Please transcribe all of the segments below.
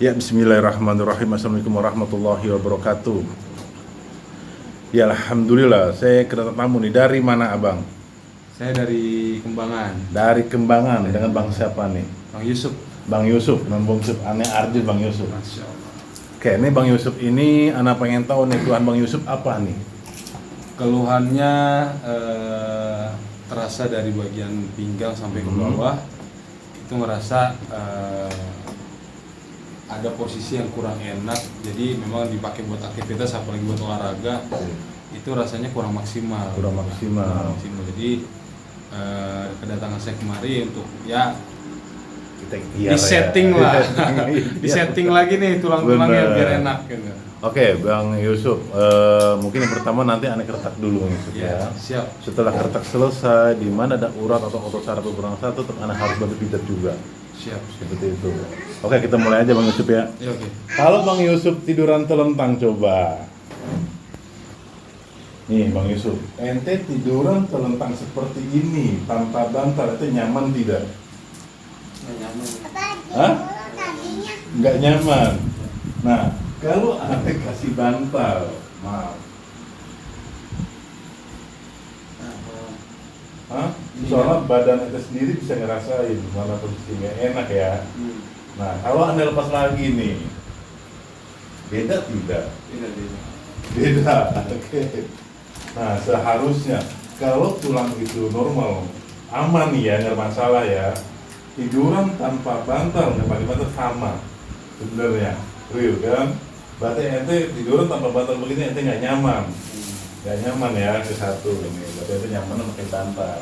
Ya, bismillahirrahmanirrahim. Assalamualaikum warahmatullahi wabarakatuh. Ya, alhamdulillah. Saya kedatangan tamu nih. Dari mana, Abang? Saya dari Kembangan. Dari Kembangan. Dengan Bang siapa nih? Bang Yusuf. Bang Yusuf. Non Bang Yusuf. Aneh Arjun Bang Yusuf. Masya Allah. Oke, ini Bang Yusuf ini, anak pengen tahu nih keluhan Bang Yusuf apa nih? Keluhannya terasa dari bagian pinggang sampai ke bawah. Itu merasa ada posisi yang kurang enak. Jadi memang dipakai buat aktivitas, apalagi buat olahraga, itu rasanya kurang maksimal. Kurang maksimal. Jadi kedatangan saya kemari untuk ya Kita disetting lah, disetting lagi nih tulang-tulangnya biar enak gitu. Oke, Bang Yusuf, mungkin yang pertama nanti aneh kertak dulu Bang Yusuf ya. Siap. Setelah kertak selesai, di mana ada urat atau otot saraf beberapa satu, tetap aneh harus bantu pijat juga. Siap. Seperti itu. Oke, kita mulai aja Bang Yusuf ya. Ya, oke. Kalau Bang Yusuf tiduran telentang coba. Nih Bang Yusuf, ente tiduran telentang seperti ini tanpa bantal, itu nyaman tidak? Nggak nyaman. Hah? Nggak nyaman. Nah, kalau ente kasih bantal, maaf. Hah? Soalnya badan ente sendiri bisa ngerasain mana posisinya enak ya. Nah, kalau anda lepas lagi nih, beda tidak? Beda, oke. Nah, seharusnya kalau tulang itu normal, aman ya, nggak masalah ya. Tiduran tanpa bantal, nggak pakai bantal sama, sebenarnya, real kan? Berarti ente tiduran tanpa bantal begini ente nggak nyaman, ya ke satu ini. Berarti ente nyaman pakai bantal.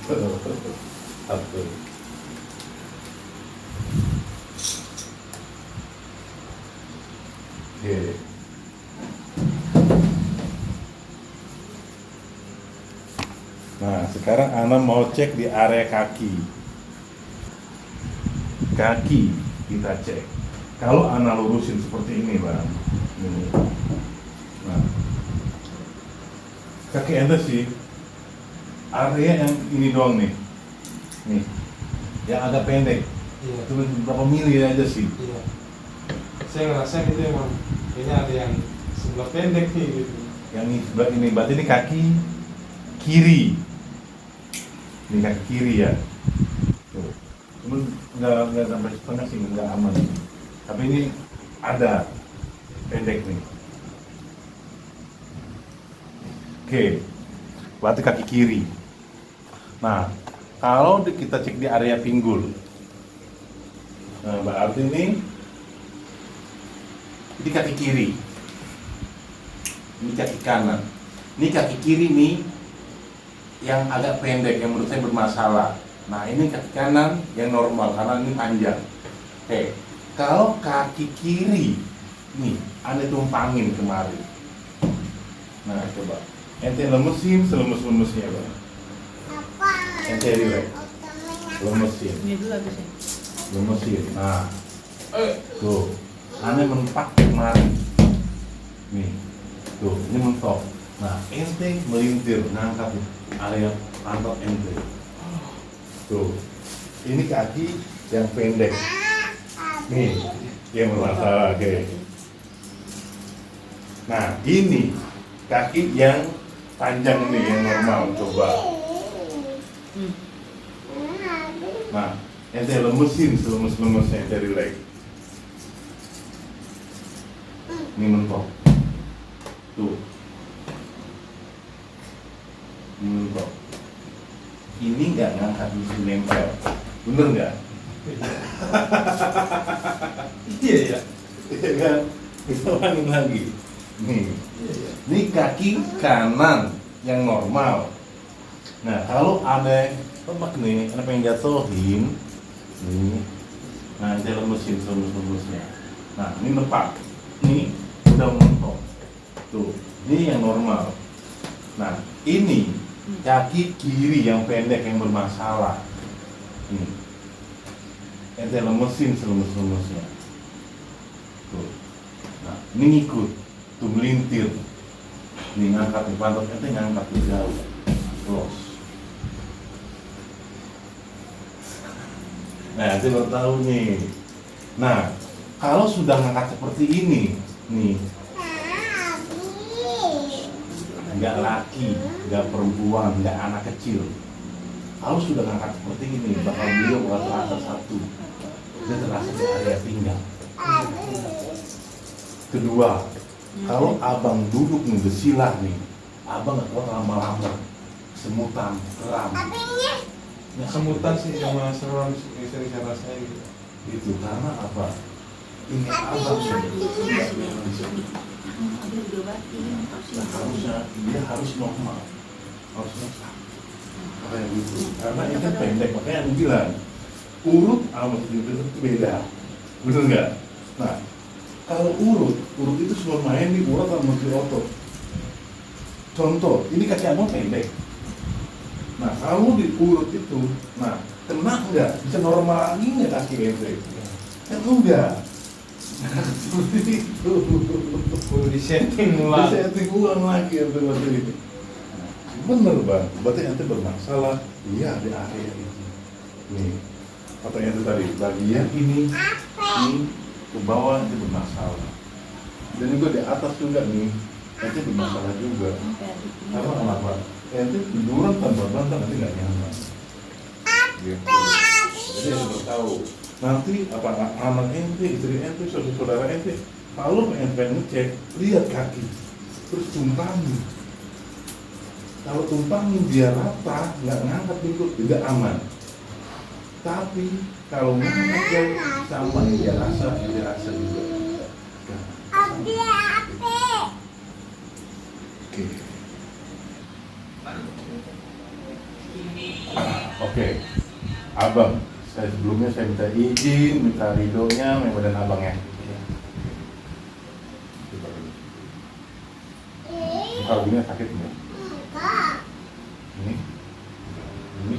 Satu. Oke. Nah, sekarang Ana mau cek di area kaki. Kaki kita cek. Kalau Ana lurusin seperti ini, Bang. Ini. Nah. Kaki ente sih area yang ini doang nih. Nih. Yang agak pendek. Iya. Cuma berapa mili aja sih. Iya. Saya ngerasain itu emang kayaknya ada yang sebelah pendek nih gitu. Yang ini sebelah ini, berarti ini kaki kiri. Ini kaki kiri ya. Tuh. Cuma nggak sampai setengah sih, nggak aman. Tapi ini ada pendek nih. Oke, berarti kaki kiri. Nah, kalau kita cek di area pinggul, nah berarti ini kaki kiri, ini kaki kanan, ini kaki kiri nih yang agak pendek, yang menurut saya bermasalah. Nah ini kaki kanan yang normal karena ini panjang. Oke, kalau kaki kiri nih anda tumpangin kemari. Nah coba ente lemesin selemes-lemesnya Bang. Ente relax, lemesin, lemesin. Nah tuh anda mentok kemari nih, tuh ini mentok. Nah ente melintir ngangkat area pantat ente. Tuh, ini kaki yang pendek. Nih, yang bermasalah, oke. Nah, ini kaki yang panjang nih, yang normal. Coba. Nah, ente lemesin selemes-lemesnya, ente relax. Ini mentok. Tuh. Ini mentok. Ini nggak ngangkat di nempel, bener nggak? Iya ya. Iya kan? Kita ulangin lagi. Nih, ini kaki kanan yang normal. Nah, kalau ada tebak nih, ada pengen jatuhin, nih, nah kita lemesin lemes-lemesnya. Nah, ini tepat, nih udah mentok. Tuh, ini yang normal. Nah, ini kaki kiri yang pendek yang bermasalah. Nih. Ente lemesin selemes-lemesnya. Tuh. Nah, ini ngikut. Tuh melintir. Nih ngangkat di pantat, ente ngangkat di jauh. Close. Nah, ente baru tahu nih. Nah, Kalau sudah ngangkat seperti ini, nih, nggak laki, nggak perempuan, nggak anak kecil. Kalau sudah ngangkat seperti ini, beliau bakal terasa satu, dia terasa di area pinggang. Kedua, kalau abang duduk nih bersilah nih, abang nggak kuat lama-lama, semutan, kram. Ya, semutan sih sama serum sering saya rasain gitu. Itu karena apa? Ini abang harusnya dia harus normal, harus normal. Kayak gitu. Karena ini kan pendek, makanya aku bilang urut sama itu beda, bener nggak? Nah, kalau urut itu semua main di urat sama di otot. Contoh, ini kaki abang pendek. Nah, kalau diurut itu, nah, kena nggak? Bisa normal lagi nggak kaki ente? Kan enggak. Seperti itu. Perlu disetting ulang. Disetting ulang lagi ente waktu itu. Bener bang, berarti ente bermasalah. Iya di area ini. Nih, katanya itu tadi bagian ini ke bawah ente bermasalah. Dan juga di atas juga nih, ente bermasalah juga. Karena kenapa? Ente tiduran tanpa bantal nanti nggak nyaman. Gitu. Jadi harus tahu. Nanti apa anak ente, istri ente, saudara ente, kalau ente ngecek, lihat kaki, terus tumpangin. Kalau tumpangin dia rata, nggak ngangkat dulu, tidak aman. Tapi kalau ngangkat jauh, sama yang dia rasa juga. Oke. Oke, abang, sebelumnya saya minta izin, minta ridonya, badan abang ya. Kalau gini sakit nggak? Ini? Ini?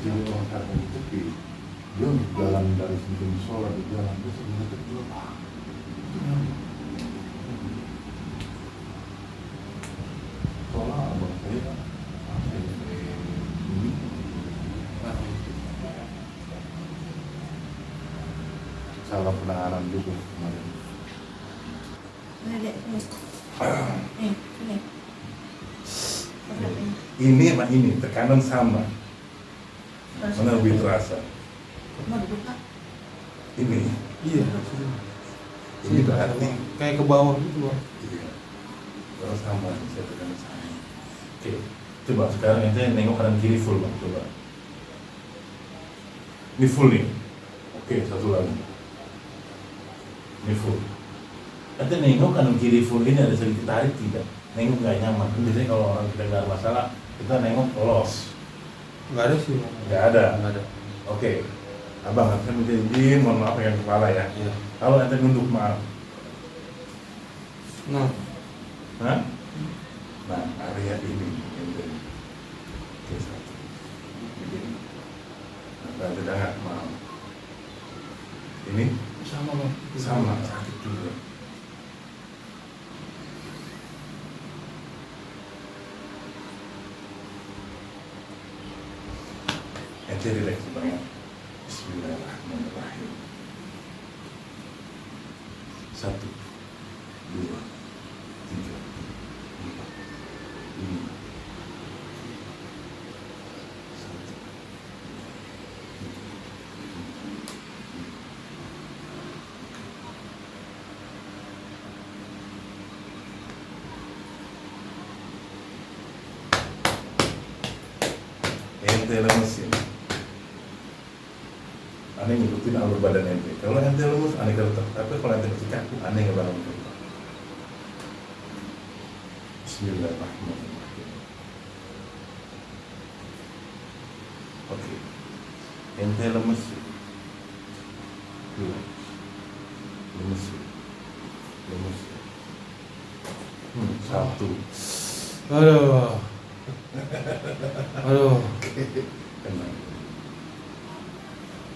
Jadi orang karena itu dia jalan dari sini sholat di jalan terus sebenarnya kedua sholat abang saya ini salah penanganan juga kemarin. Ini sama ini tekanan sama. Mana lebih terasa? Ini. Iya. Ini berarti kayak ke bawah gitu loh. iya. Kalau sama, saya tekan sama. Oke, coba sekarang ente nengok kanan kiri full bang, coba. Ini full nih. Oke, satu lagi. Ini full. Ente nengok kanan kiri full ini ada sedikit tarik tidak? Nengok nggak nyaman. Biasanya kalau orang kita nggak ada masalah, kita nengok los. Nggak ada sih. Nggak ada. Nggak ada. Oke, abang saya minta izin, mohon maaf yang kepala ya. Iya. Kalau ente nunduk maaf. Nah. Hah? Nah, area ini ente. Oke, satu. Begini. Nah, ente dengar maaf. Ini Sama bang. sama sakit juga. Ente relax banget. Bismillahirrahmanirrahim. 1, 2, 3, 4, 5, 1. Ente lemesin. Aneh ngikutin alur badan ente. Kalau ente lemes, aneh gertak. Tapi kalau ente ngikutin kaku, aneh nggak bakal gertak. Bismillahirrahmanirrahim. Oke. Ente lemes. Tuh. Lemes. Lemes. Satu. Aduh. Aduh. Tenang.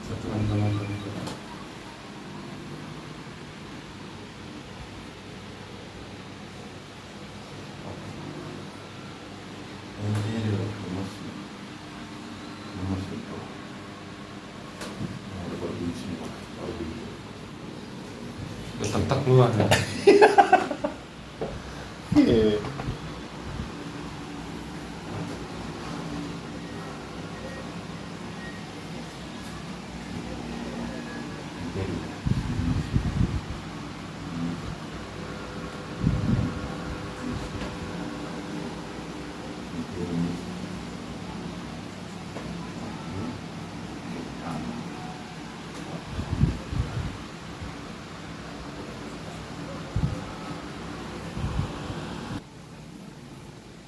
Satu tenang. Intinya dia lemes. Lemes itu. Ada berbunyi semua. Berbunyi. Udah tak keluar. Iya.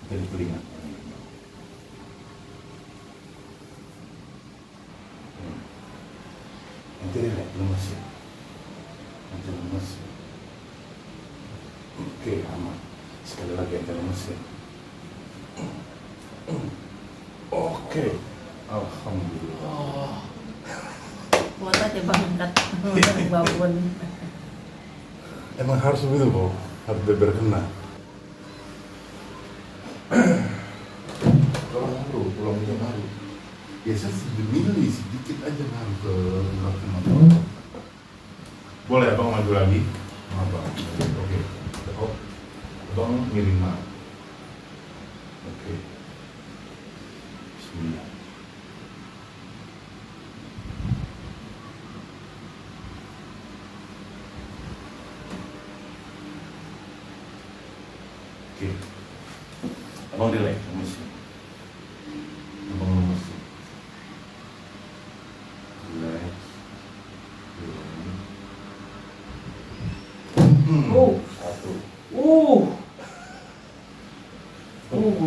Dari telinga. Nanti relax, lemes ya. Nanti lemes ya. Oke, aman. Sekali lagi nanti lemes ya. Oke. Alhamdulillah. Buat aja banget bangun. Emang harus begitu, Bu. Harus berkena. Kalau ngaruh, pulang juga ngaruh. Biasa sedemili sedikit aja ngaruh ke mata. Boleh abang maju lagi? Abang, oke. Abang miring mah. Oke. Bismillah. Oke. Abang relax, lemes. Abang lemes. Relax. Oh. Satu.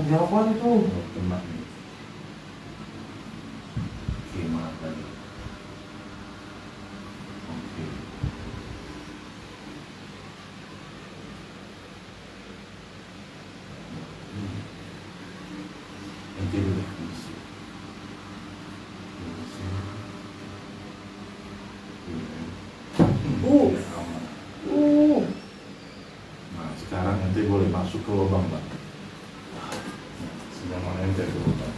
Berapa itu? Kena nih. Oke, maaf lagi. Oke. Nanti dulu kondisi. Aman. Nah, sekarang ente boleh masuk ke lubang, Bang. Senyaman ente ke lubang.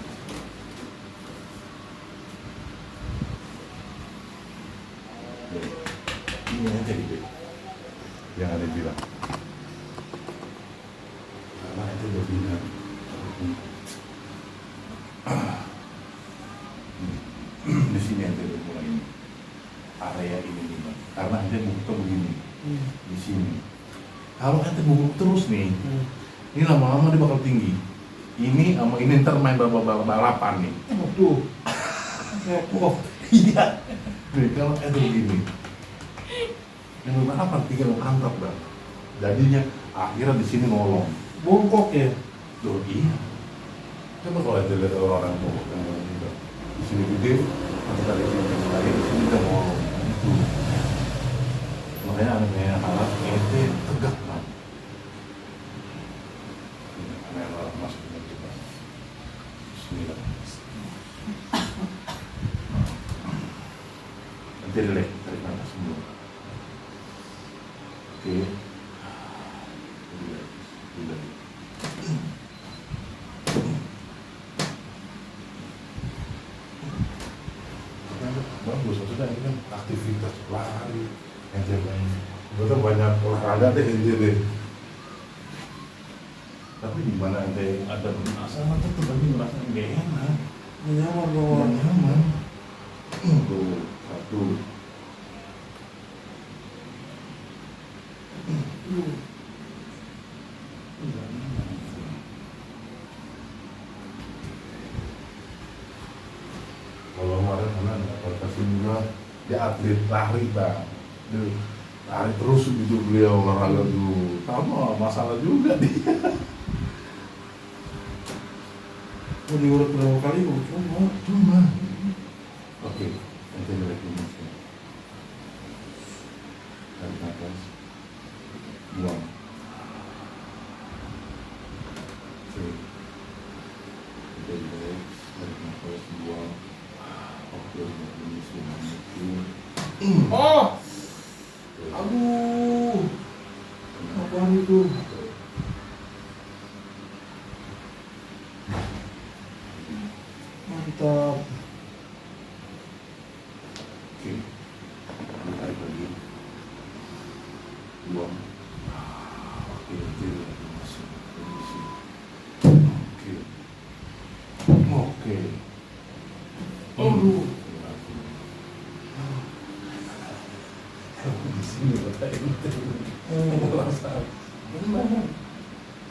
Ini aja gitu. Yang ada bilang. Karena ente udah bilang. Di sini ente udah mulai ini. Area ini nih, Bang. Karena ente buka begini. Di sini. Kalau ente bubuk terus nih, ini lama-lama dia bakal tinggi. Ini sama ini ntar main balapan nih. Tuh. Oh, iya. Nih kalau ente begini, yang balapan tinggal mantap, Bang. Jadinya akhirnya di sini nolong. Bongkok ya. Tuh iya. Coba kalau ente lihat orang bongkok yang gitu. Di sini gede, nanti kali di sini udah nolong. Itu. Makanya anehnya alat ente tegak, Bang. Aneh alat masuknya juga. Bismillah. Nanti relax, tarik nafas dulu. Oke. Relax, relax. Bagus, maksudnya ini kan aktivitas lari yang main. Betul banyak olahraga deh ini deh. Tapi di mana ente ada masalah tuh tadi merasa nggak enak, Nyaman nggak nyaman. Tuh satu. Kalau kemarin karena kasih juga dia atlet lari, Bang. Dia lari terus gitu beliau olahraga dulu. Sama masalah juga dia. Mau diurut berapa kali kok cuma. Cuma. Oke, nanti lagi. Buang. Oke. Kita relax, tarik nafas, buang. Oke, ini sudah itu. Oh, aduh, apaan itu? Mantap. Oke. Tarik lagi. Buang. Oke, masuk. Oke. Oke. Aduh. Di sini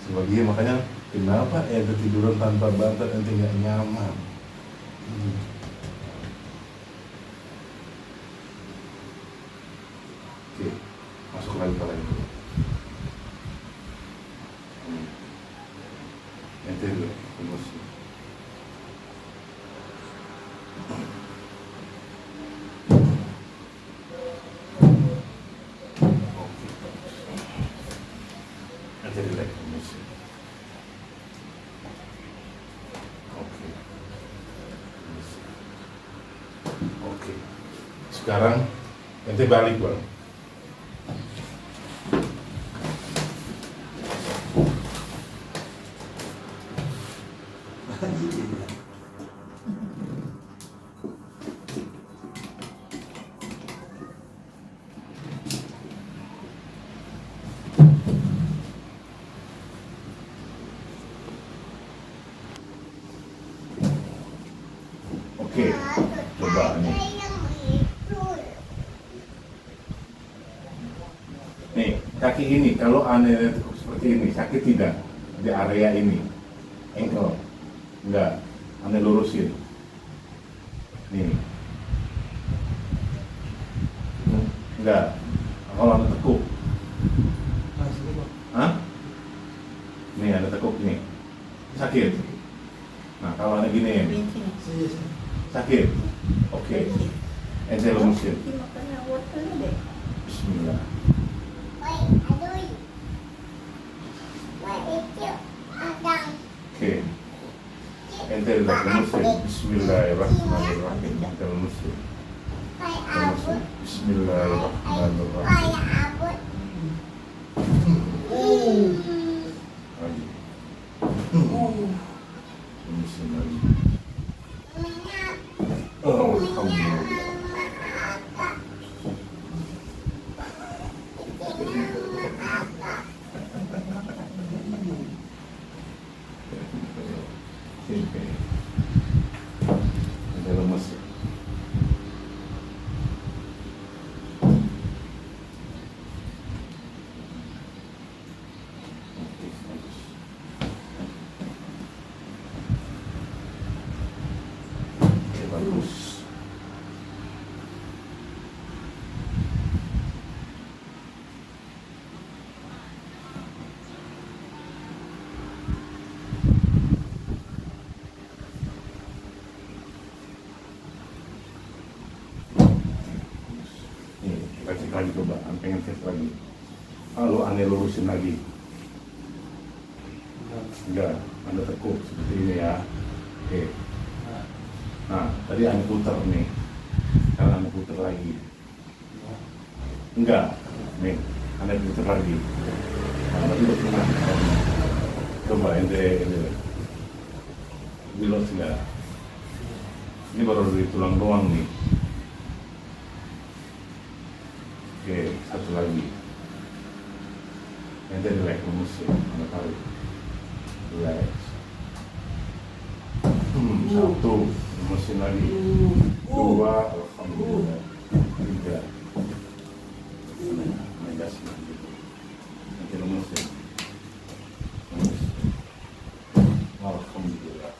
sebagian makanya kenapa ketiduran tanpa bantal nanti nggak nyaman. Oke, masuk lagi kepala itu. Ente dulu, emosi. Ente relax, emosi. Oke. Emosi. Oke. Sekarang ente balik bang. Oke, coba nih. Nih, kaki ini kalau aneh tekuk seperti ini, sakit tidak di area ini? Ankle, enggak, aneh lurusin. Nih, enggak. Kalau aneh tekuk, hah? Nih ada tekuk nih, sakit. Nah kalau aneh gini, sakit. Oke, ente lurusin. Bismillah. Oke, ente relax, lurusin. Bismillahirrahmanirrahim. Ente lurusin. Lurusin. Bismillahirrahmanirrahim. Lagi. Lurusin lagi. Oh, alhamdulillah. Ada lemas. Oke, bagus. Kita cek lagi coba, pengen cek lagi. Lalu aneh lurusin lagi. Enggak, anda tekuk seperti ini ya. Oke. Nah, tadi aneh putar nih. Sekarang aneh putar lagi. Enggak, nih, aneh putar lagi. Nah, tadi udah pernah. Coba ente bilot enggak. Ini baru dari tulang doang nih. Oke, satu lagi. Ente relax, lemes ya, anda tarik. Relax. Satu, lemesin lagi. Dua, alhamdulillah. Tiga. Megas lagi. Nanti lemes ya. Lemes. Alhamdulillah.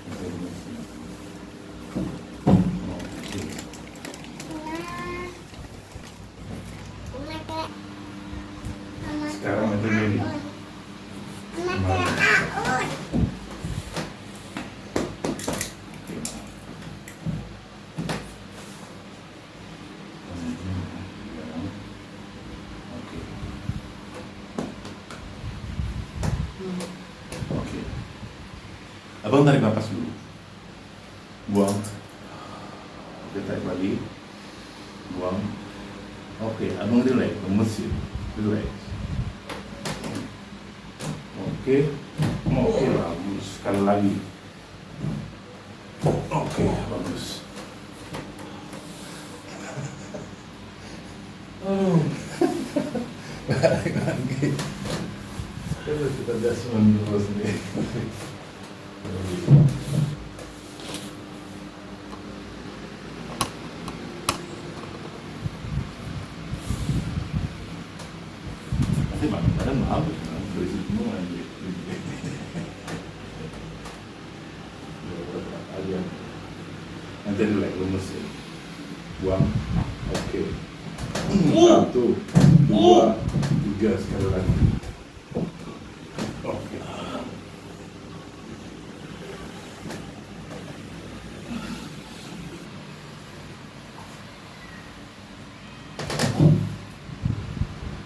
Nanti lemesin. Sekarang nanti ini. Buang, tarik nafas dulu. Buang. Oke, tarik lagi. Buang. Oke, abang relax, lemesin. Relax. Oke, bagus. Sekali lagi. Oke, bagus. Balik lagi. Terus kita adjustment terus nih. Nanti badan maaf, berisi semua aja. Nanti relax, lemes ya. Buang. Oke. 1, 2, 3 sekali lagi. Oke.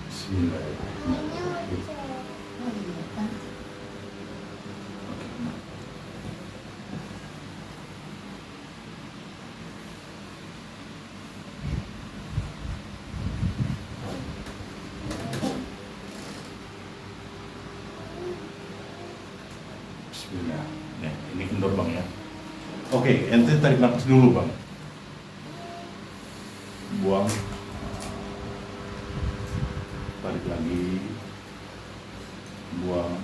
Bismillahirrahmanirrahim. Bismillah. Ya, ini kendor bang ya. Oke, ente tarik nafas dulu bang. Buang. Tarik lagi. Buang.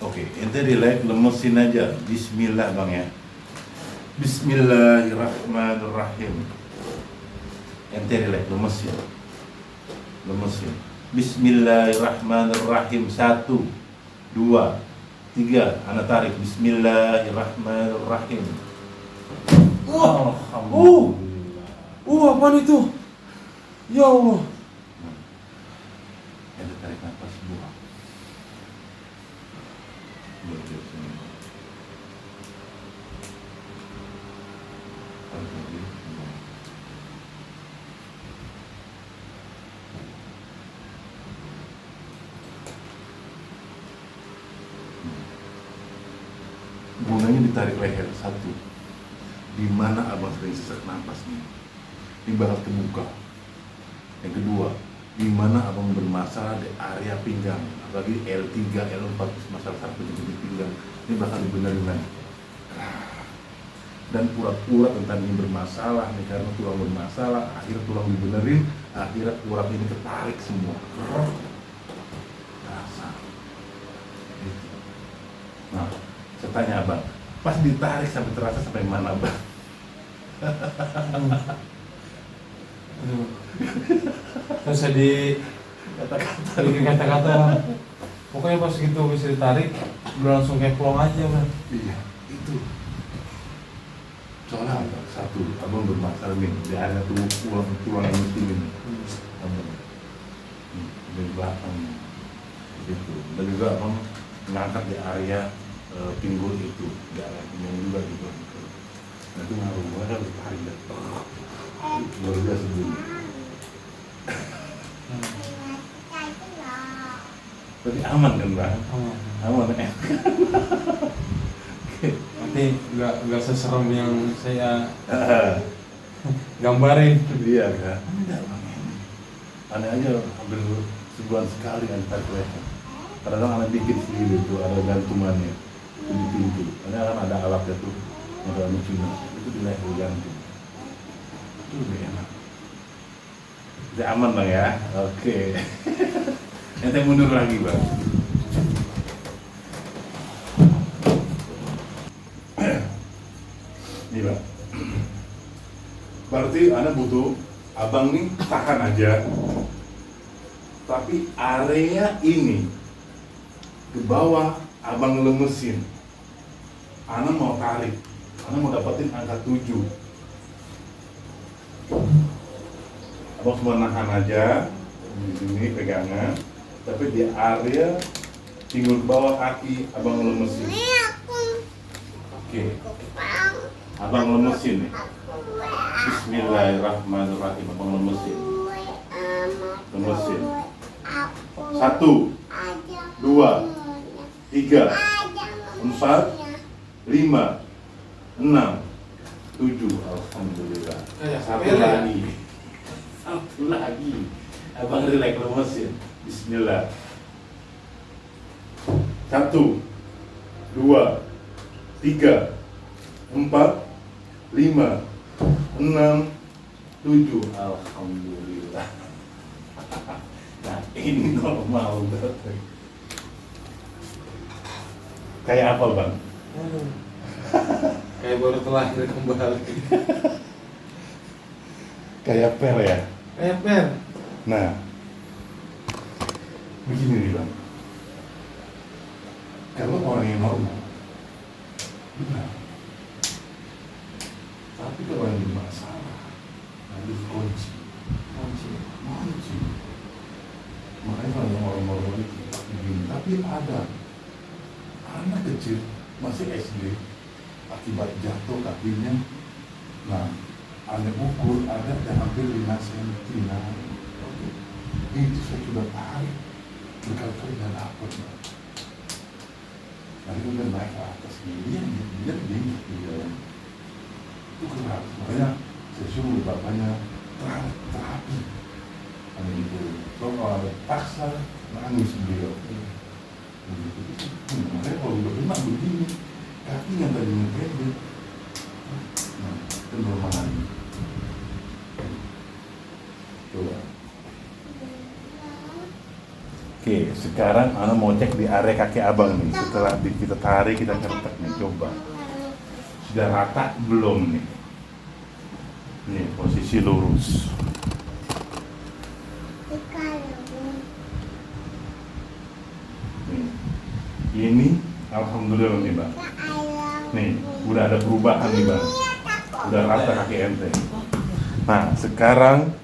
Oke, ente relax, lemesin aja. Bismillah bang ya. Bismillahirrahmanirrahim. Ente relax, lemesin. Lemesin. Bismillahirrahmanirrahim. 1, 2, 3, anak tarik. Bismillahirrahmanirrahim. Alhamdulillah. Apaan itu? Ya Allah. Ente tarik nafas, buang. Berjaya. Tarik lagi, buang. Gunanya ditarik leher 1. Di mana abang sering sesak napas nih? Di barat kebuka. Yang kedua, di mana abang bermasalah di area pinggang, apalagi L3, L4, masalah saraf di pinggang. Ini bakal dibenerin lagi. Dan urat-urat tentang ini bermasalah nih, karena tulang bermasalah, akhirnya tulang dibenerin, akhirnya urat ini ketarik semua. Rasa. Gitu. Nah, saya tanya abang, pas ditarik sampai terasa sampai mana bang? Aduh. Terus jadi kata-kata pokoknya pas gitu bisa ditarik udah langsung kayak plong aja kan. Iya, itu. Soalnya apa? 1, abang bermasalah nih di area tulang yang mesti ini. Abang. Di belakang. Gitu. Dan juga abang ngangkat di area pinggul itu, di area pinggang juga gitu. Nah itu ngaruh, mereka harus tarik dan luar biasa dulu. Tapi aman kan bang? Aman ya? Nanti nggak seserem yang saya gambarin. Iya kan? Enggak bang, aneh aja hampir sebulan sekali kan tarik leher. Kadang anak bikin sendiri tuh, ada gantungannya itu di pintu. Karena kan ada alatnya tuh, ada mesinnya itu di leher gantung. Itu lebih enak. Jadi aman bang ya? Oke. Ente mundur lagi bang. Ini bang. Berarti anak butuh abang nih tahan aja. Tapi area ini ke bawah abang lemesin. Ana mau tarik, Ana mau dapetin angka 7. Abang cuma nahan aja di sini pegangan, tapi di area pinggul bawah kaki abang lemesin. Oke, abang lemesin nih. Bismillahirrahmanirrahim, abang lemesin. Lemesin. 1, 2, 3, 5, 6, 7. Alhamdulillah. Satu lagi. Satu lagi. Abang relax lemesin. Bismillah. 1, 2, 3, 4, 5, 6, 7. Alhamdulillah. Nah, ini normal banget. Kayak apa, Bang? Kayak baru terlahir kembali. Kayak per ya? Kayak per. Nah, begini nih, Bang. Kalau orang yang normal, benar. Tapi kalau yang bermasalah, harus kunci. Makanya kalau yang orang normal itu begini. Tapi ada anak kecil masih SD, akibat jatuh kakinya. Nah, anak ukur ada yang hampir 5 cm. Nah, itu saya sudah tarik berkali-kali dan dapat. Nanti udah naik ke atas dia dingin di dalam. Itu keras. Makanya saya suruh bapaknya terapi. Hanya itu. So kalau ada paksa nangis beliau. Makanya kalau udah kena begini, kaki yang tadinya pendek, nah itu normal lagi. Coba. Oke, sekarang Ana mau cek di area kaki abang nih. Setelah kita tarik, kita kertek nih, coba. Sudah rata belum nih? Nih, posisi lurus. Nih. Ini alhamdulillah nih, Bang. Nih, udah ada perubahan nih, Bang. Udah rata kaki ente. Nah, sekarang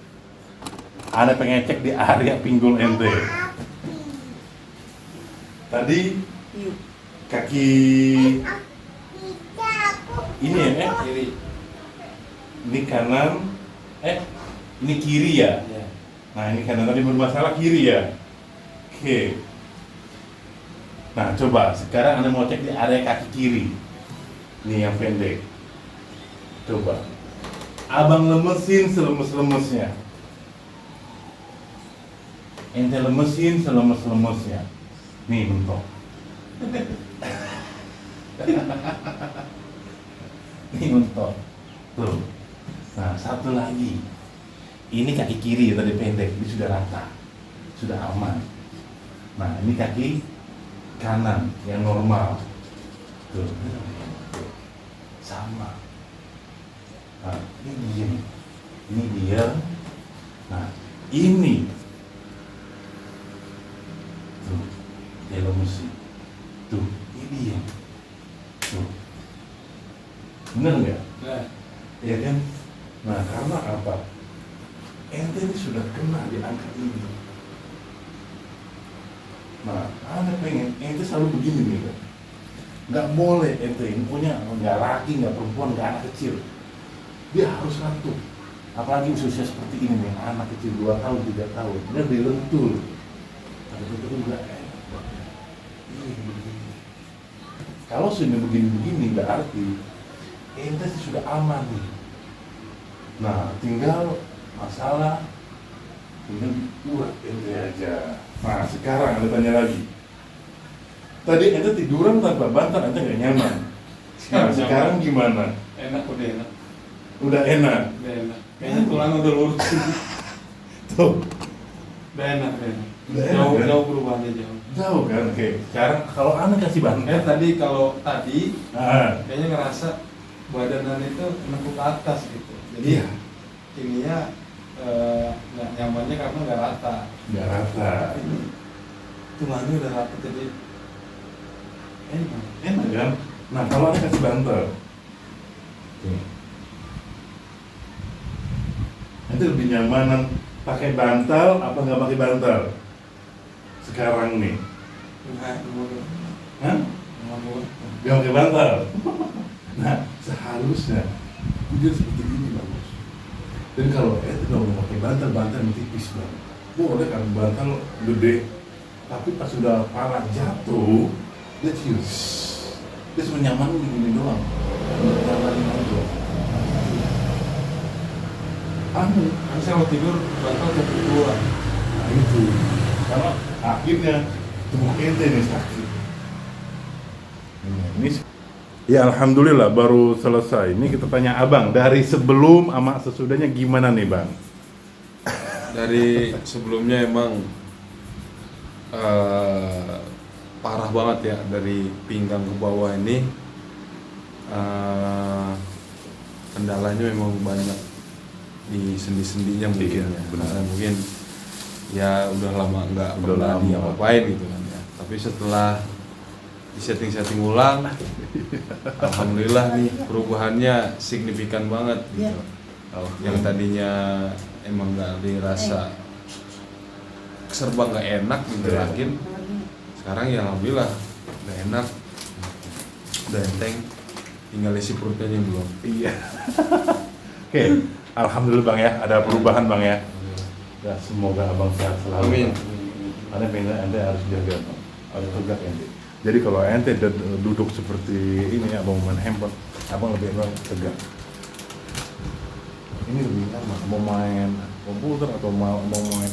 Ana pengen cek di area pinggul ente. Tadi kaki ini ya, Kiri. ini kanan, ini kiri ya. Ya. Nah, ini kanan tadi bermasalah kiri ya. Oke. Nah, coba sekarang Anda mau cek di area kaki kiri. Nih yang pendek. Coba. Abang lemesin selemes-lemesnya. Ente lemesin selemes-lemesnya. Nih, mentok. Nih mentok. Tuh. Nah, satu lagi. Ini kaki kiri tadi pendek, ini sudah rata. Sudah aman. Nah, ini kaki kanan yang normal. Tuh. Sama. Nah, ini diem. Ini dia. Nah, ini. Tuh. Dia lemesin. Tuh, ini dia. Tuh. Bener nggak? Nah. Ya kan? Nah, karena apa? Ente ini sudah kena di angka ini. Nah, Anda pengen, ente selalu begini nih kan? Nggak boleh ente ini punya, nggak laki, nggak perempuan, nggak anak kecil. Dia harus ratu. Apalagi usia seperti ini nih, anak kecil 2 tahun, 3 tahun. Dia dilentur. Ada betul nggak enak. Kalau sudah begini-begini berarti ente sudah aman nih. Nah, tinggal masalah tinggal diurat ente aja. Nah, sekarang Anda tanya lagi. Tadi ente tiduran tanpa bantal, ente nggak nyaman. Nah, sekarang gimana? Enak, udah enak. Udah enak. Udah enak. Kayaknya tulang udah lurus. Tuh, Udah enak, udah enak. Udah enak, kan? Jauh perubahannya jauh. jauh kan? Oke, sekarang kalau Anda kasih bantal. Tadi kalau tadi Nah, kayaknya ngerasa badanan itu menekuk ke atas gitu. Jadi iya, ininya nggak nyamannya karena nggak rata. nggak rata. Ini tulangnya udah rata jadi enak. Enak kan? Nah, kalau Anda kasih bantal. Nih. Nanti lebih nyamanan pakai bantal apa nggak pakai bantal? Sekarang nih, Nggak boleh. hah? Nggak boleh. Nggak pakai bantal. Nah, seharusnya dia seperti ini bagus. Dan kalau kalau mau pakai bantal, bantal yang tipis banget. Boleh kan bantal gede, tapi pas sudah pala jatuh, dia cius. Dia cuma nyaman begini doang. Nyamanin aja. Saya mau tidur bantal jam 2. Nah itu. Karena akhirnya tubuh ente nih sakit. Ini ya alhamdulillah baru selesai. Ini kita tanya abang dari sebelum sama sesudahnya gimana nih bang? Dari sebelumnya emang parah banget ya, dari pinggang ke bawah ini kendalanya memang banyak di sendi-sendinya mungkin ya. benar. Karena mungkin ya udah lama nggak Udah pernah lama. diapa-apain gitu kan ya. Tapi setelah di setting ulang, alhamdulillah nih perubahannya signifikan banget gitu. Yang tadinya emang nggak dirasa serba nggak enak digerakin, sekarang ya alhamdulillah udah enak, udah enteng, tinggal isi perutnya aja yang belum. Iya. Oke, alhamdulillah bang ya, ada perubahan bang ya. Ya semoga abang sehat selalu. Amin. Karena benar ente harus jaga bang, harus tegak ente. Jadi kalau ente duduk seperti ini, abang main handphone, abang lebih enak tegak. Ini lebih nyaman, mau main komputer atau mau main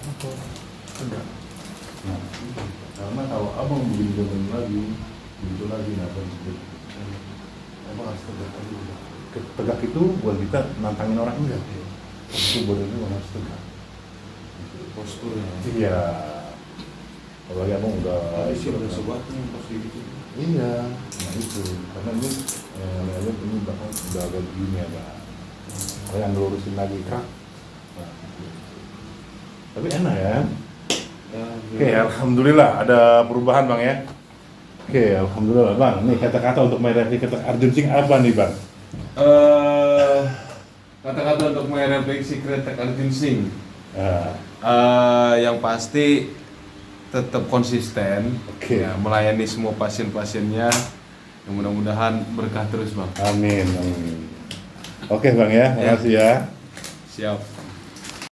apa tuh tegak. Nah, karena kalau abang begini lagi, begitu lagi, nah abang harus tegak lagi. Tegak itu buat kita nantangin orang enggak? Itu badannya harus tegak. Posturnya. Iya. Kalau lagi abang enggak. Isi udah sobatnya pasti gitu. Iya. Nah itu, karena ini lihat ini bakal udah agak gini ya bang. Kalau yang lurusin lagi krak. Nah, gitu. Tapi enak ya. Oke, alhamdulillah ada perubahan bang ya. Oke, alhamdulillah bang. Nih kata-kata untuk merefleksi kata Arjun Singh apa nih bang? Kata-kata untuk merefleksi kretek Arjun Singh. Ah, Yang pasti tetap konsisten, Oke. ya, melayani semua pasien-pasiennya. Yang mudah-mudahan berkah terus bang. amin, amin. Oke bang ya, makasih ya. Siap.